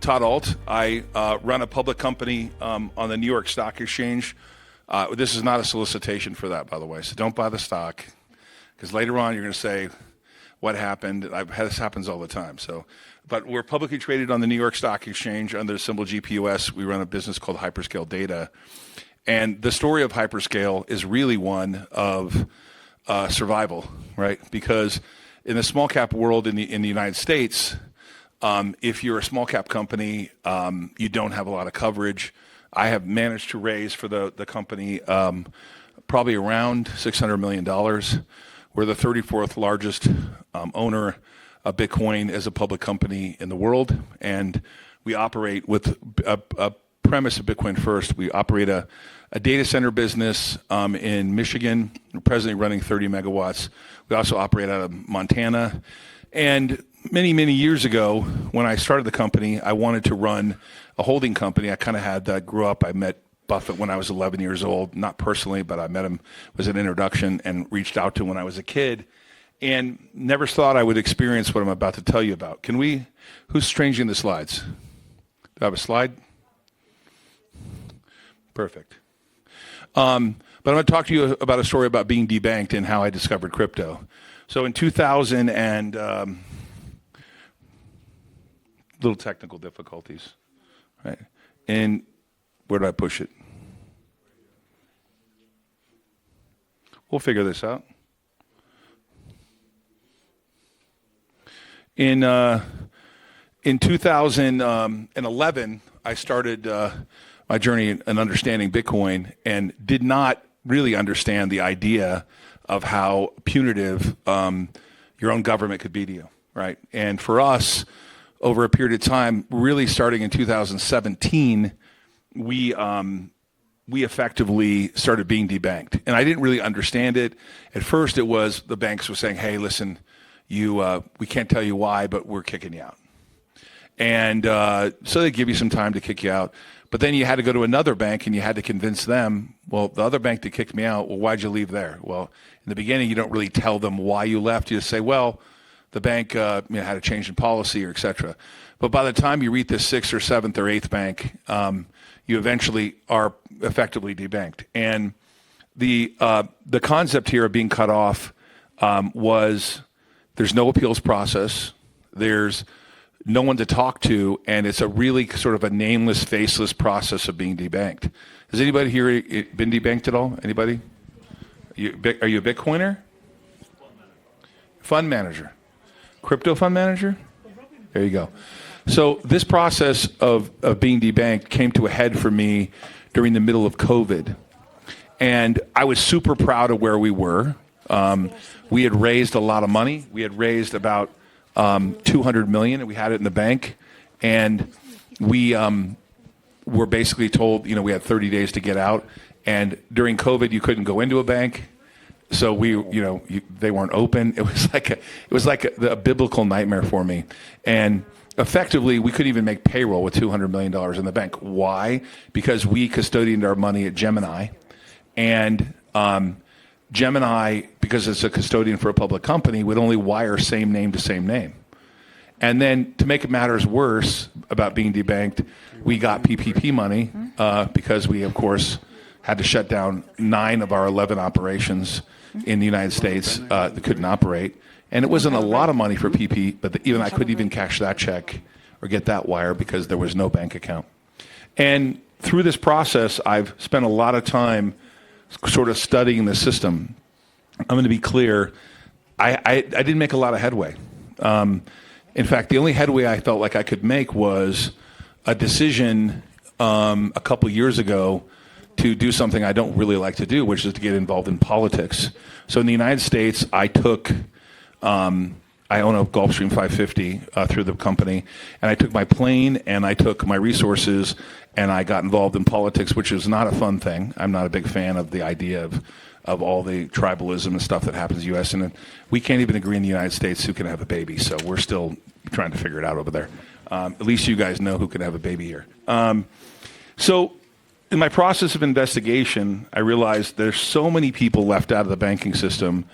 Todd Ault. I run a public company on the New York Stock Exchange. This is not a solicitation for that, by the way, so don't buy the stock, because later on you're going to say, what happened? This happens all the time. But we're publicly traded on the New York Stock Exchange under the symbol GPUS. We run a business called Hyperscale Data. And the story of Hyperscale is really one of survival, right? Because in the small cap world in the United States, if you're a small cap company, you don't have a lot of coverage. I have managed to raise for the company probably around $600 million. We're the 34th largest owner of Bitcoin as a public company in the world, and we operate with a premise of Bitcoin first. We operate a data center business in Michigan. We're presently running 30 megawatts. We also operate out of Montana. And many, many years ago, when I started the company, I wanted to run a holding company. I kind of had that, grew up, I met Buffett when I was 11 years old, not personally, but I met him, was an introduction, and reached out to him when I was a kid, and never thought I would experience what I'm about to tell you about. Who's changing the slides? Do I have a slide? Perfect. But I'm going to talk to you about a story about being debanked and how I discovered crypto. So in 2000 and little technical difficulties, right? And where did I push it? We'll figure this out. In 2011, I started my journey in understanding Bitcoin, and did not really understand the idea of how punitive your own government could be to you, right? And for us, over a period of time, really starting in 2017, we effectively started being debanked. And I didn't really understand it. At first, it was the banks were saying, hey, listen, we can't tell you why, but we're kicking you out. And so they give you some time to kick you out. But then you had to go to another bank and you had to convince them, well, the other bank that kicked me out, well, why'd you leave there? Well, in the beginning, you don't really tell them why you left. You just say, well, the bank had a change in policy, or et cetera. But by the time you reach the 6th or 7th or 8th bank, you eventually are effectively debanked. And the concept here of being cut off was there's no appeals process, there's no one to talk to, and it's a really sort of a nameless, faceless process of being debanked. Has anybody here been debanked at all? Anybody? Are you a Bitcoiner? Fund manager. Crypto fund manager? There you go. So this process of being debanked came to a head for me during the middle of COVID. And I was super proud of where we were. We had raised a lot of money. We had raised about $200 million, and we had it in the bank. And we were basically told, we had 30 days to get out. And during COVID, you couldn't go into a bank. So they weren't open. It was like a biblical nightmare for me. And effectively, we couldn't even make payroll with $200 million in the bank. Why? Because we custodianed our money at Gemini. And Gemini, because it's a custodian for a public company, would only wire same name to same name. And then to make matters worse about being debanked, we got PPP money because we, of course, had to shut down 9 of our 11 operations in the United States that couldn't operate. And it wasn't a lot of money for PP, but even I couldn't even cash that check or get that wire because there was no bank account. And through this process, I've spent a lot of time sort of studying the system. I'm going to be clear, I didn't make a lot of headway. In fact, the only headway I felt like I could make was a decision a couple years ago to do something I don't really like to do, which is to get involved in politics. So in the United States, I own a Gulfstream 550 through the company, and I took my plane and I took my resources and I got involved in politics, which is not a fun thing. I'm not a big fan of the idea of all the tribalism and stuff that happens in the U.S. And we can't even agree in the United States who can have a baby, so we're still trying to figure it out over there. At least you guys know who can have a baby here. So in my process of investigation, I realized there's so many people left out of the banking system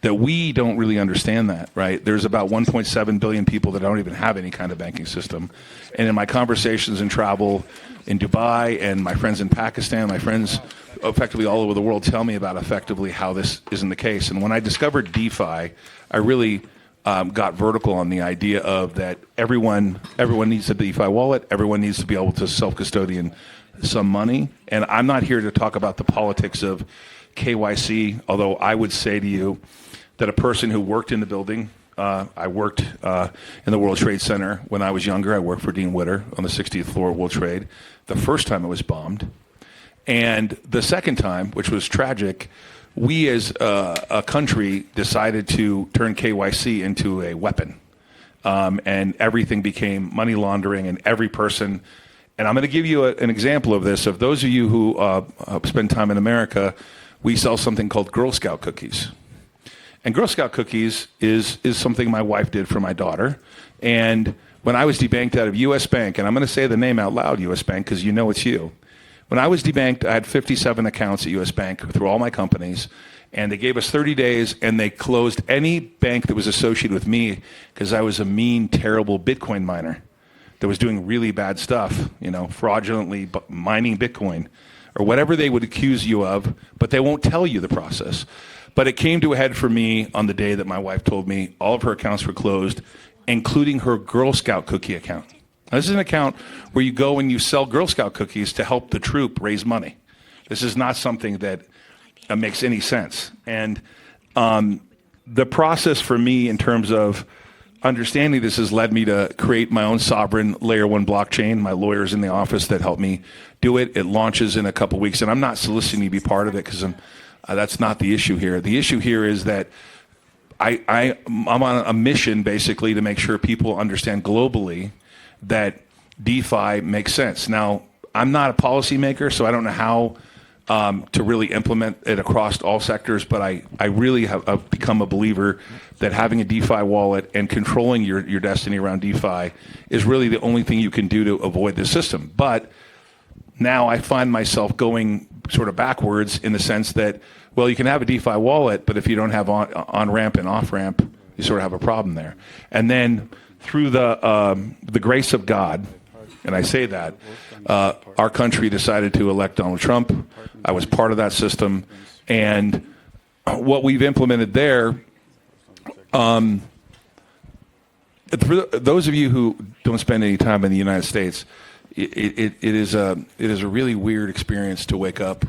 that we don't really understand that, right? There's about 1.7 billion people that don't even have any kind of banking system. And in my conversations and travel in Dubai and my friends in Pakistan, my friends effectively all over the world tell me about effectively how this isn't the case. And when I discovered DeFi, I really got vertical on the idea of that everyone needs a DeFi wallet, everyone needs to be able to self-custodian some money. And I'm not here to talk about the politics of KYC, although I would say to you that a person who worked in the building, I worked in the World Trade Center when I was younger. I worked for Dean Witter on the 60th floor of World Trade. The first time it was bombed. And the second time, which was tragic, we as a country decided to turn KYC into a weapon. And everything became money laundering, and every person. And I'm going to give you an example of this. Of those of you who spend time in America, we sell something called Girl Scout cookies. And Girl Scout cookies is something my wife did for my daughter. And when I was debanked out of US Bank, and I'm going to say the name out loud, US Bank, because you know it's you. When I was debanked, I had 57 accounts at US Bank through all my companies, and they gave us 30 days, and they closed any bank that was associated with me because I was a mean, terrible Bitcoin miner that was doing really bad stuff, fraudulently mining Bitcoin or whatever they would accuse you of, but they won't tell you the process. But it came to a head for me on the day that my wife told me all of her accounts were closed, including her Girl Scout cookie account. Now, this is an account where you go and you sell Girl Scout cookies to help the troop raise money. This is not something that makes any sense. And the process for me in terms of understanding this has led me to create my own sovereign layer 1 blockchain. My lawyers in the office that helped me do it. It launches in a couple weeks, and I'm not soliciting you to be part of it because that's not the issue here. The issue here is that I'm on a mission basically to make sure people understand globally that DeFi makes sense. Now, I'm not a policymaker, so I don't know how to really implement it across all sectors, but I really have become a believer that having a DeFi wallet and controlling your destiny around DeFi is really the only thing you can do to avoid the system. But now I find myself going sort of backwards in the sense that, well, you can have a DeFi wallet, but if you don't have on-ramp and off-ramp, you sort of have a problem there. And then through the grace of God, and I say that, our country decided to elect Donald Trump. I was part of that system. And what we've implemented there, for those of you who don't spend any time in the United States, it is a really weird experience to wake up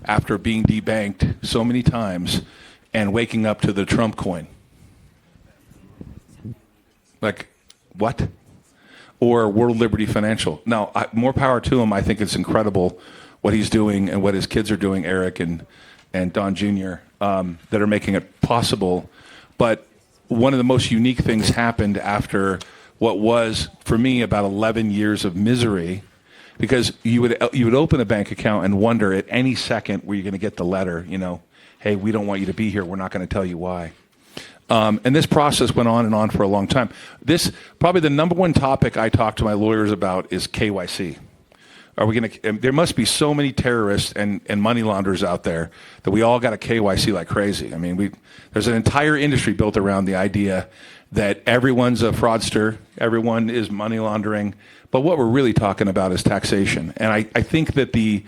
after being debanked so many times and waking up to the Trump coin. Like, what? Or World Liberty Financial. Now, more power to him. I think it's incredible what he's doing and what his kids are doing, Eric and Don Jr., that are making it possible. But one of the most unique things happened after what was, for me, about 11 years of misery, because you would open a bank account and wonder at any second were you going to get the letter, hey, we don't want you to be here. We're not going to tell you why. And this process went on and on for a long time. Probably the number one topic I talk to my lawyers about is KYC. There must be so many terrorists and money launderers out there that we all got a KYC like crazy. I mean, there's an entire industry built around the idea that everyone's a fraudster, everyone is money laundering. But what we're really talking about is taxation. And I think that the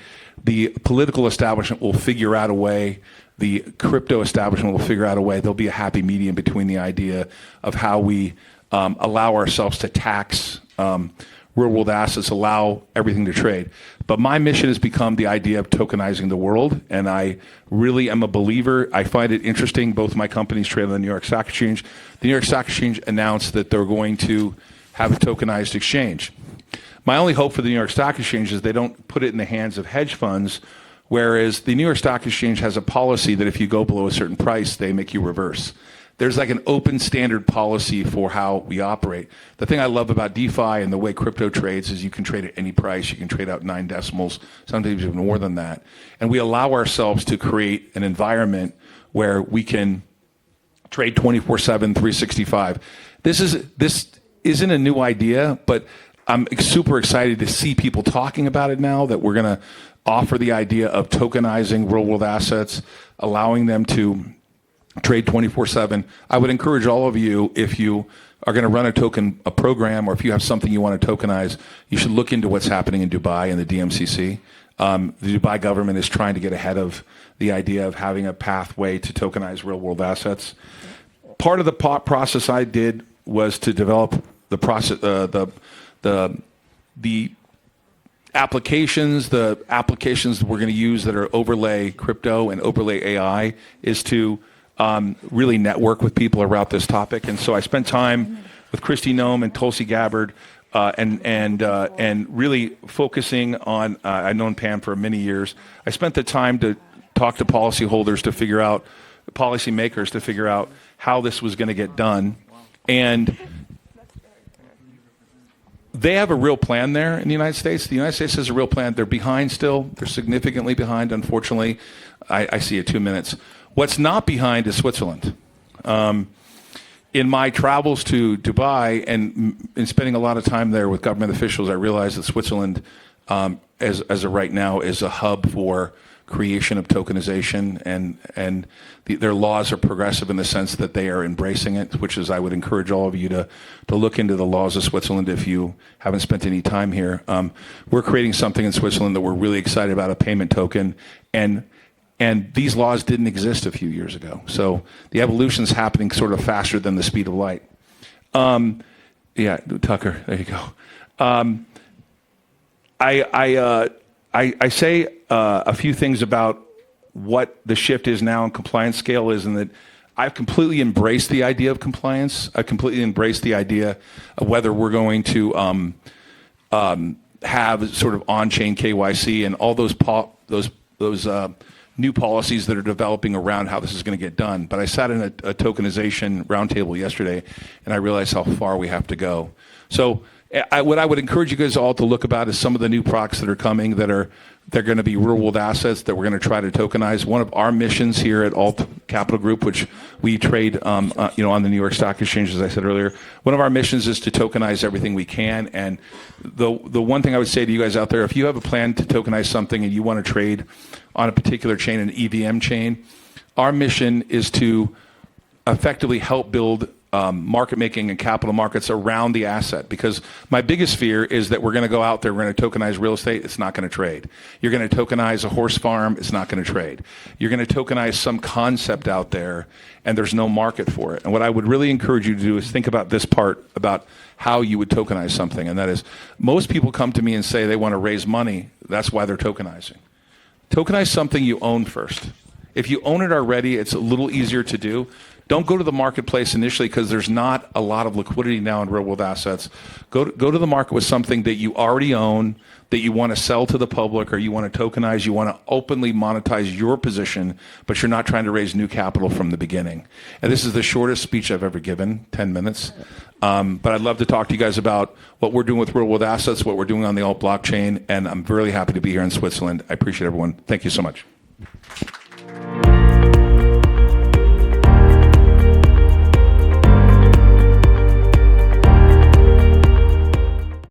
political establishment will figure out a way. The crypto establishment will figure out a way. There'll be a happy medium between the idea of how we allow ourselves to tax real world assets, allow everything to trade. But my mission has become the idea of tokenizing the world, and I really am a believer. I find it interesting. Both my companies trade on the New York Stock Exchange. The New York Stock Exchange announced that they're going to have a tokenized exchange. My only hope for the New York Stock Exchange is they don't put it in the hands of hedge funds, whereas the New York Stock Exchange has a policy that if you go below a certain price, they make you reverse. There's like an open standard policy for how we operate. The thing I love about DeFi and the way crypto trades is you can trade at any price. You can trade out 9 decimals, sometimes even more than that. And we allow ourselves to create an environment where we can trade 24/7, 365. This isn't a new idea, but I'm super excited to see people talking about it now, that we're going to offer the idea of tokenizing real world assets, allowing them to trade 24/7. I would encourage all of you, if you are going to run a program, or if you have something you want to tokenize, you should look into what's happening in Dubai and the DMCC. The Dubai government is trying to get ahead of the idea of having a pathway to tokenize real world assets. Part of the process I did was to develop the process, the applications we're going to use that are overlay crypto and overlay AI, is to really network with people around this topic. And so I spent time with Christy Nome and Tulsi Gabbard, and really focusing on, I've known Pam for many years. I spent the time to talk to policymakers to figure out how this was going to get done. And they have a real plan there in the United States. The United States has a real plan. They're behind still. They're significantly behind, unfortunately. I see it 2 minutes. What's not behind is Switzerland. In my travels to Dubai and in spending a lot of time there with government officials, I realized that Switzerland, as of right now, is a hub for creation of tokenization, and their laws are progressive in the sense that they are embracing it, which is, I would encourage all of you to look into the laws of Switzerland if you haven't spent any time here. We're creating something in Switzerland that we're really excited about, a payment token, and these laws didn't exist a few years ago. So the evolution is happening sort of faster than the speed of light. Yeah, Tucker, there you go. I say a few things about what the shift is now in compliance scale is, and that I've completely embraced the idea of compliance. I completely embraced the idea of whether we're going to have sort of on-chain KYC and all those new policies that are developing around how this is going to get done. But I sat in a tokenization roundtable yesterday, and I realized how far we have to go. So what I would encourage you guys all to look about is some of the new products that are coming they're going to be real world assets that we're going to try to tokenize. One of our missions here at Ault Capital Group, which we trade on the New York Stock Exchange, as I said earlier, one of our missions is to tokenize everything we can. And the one thing I would say to you guys out there, if you have a plan to tokenize something and you want to trade on a particular chain, an EVM chain, our mission is to effectively help build market making and capital markets around the asset. Because my biggest fear is that we're going to go out there, we're going to tokenize real estate, it's not going to trade. You're going to tokenize a horse farm, it's not going to trade. You're going to tokenize some concept out there, and there's no market for it. And what I would really encourage you to do is think about this part, about how you would tokenize something. And that is, most people come to me and say they want to raise money. That's why they're tokenizing. Tokenize something you own first. If you own it already, it's a little easier to do. Don't go to the marketplace initially, because there's not a lot of liquidity now in real world assets. Go to the market with something that you already own, that you want to sell to the public, or you want to tokenize, you want to openly monetize your position, but you're not trying to raise new capital from the beginning. And this is the shortest speech I've ever given, 10 minutes. But I'd love to talk to you guys about what we're doing with real world assets, what we're doing on the Ault blockchain, and I'm really happy to be here in Switzerland. I appreciate everyone. Thank you so much.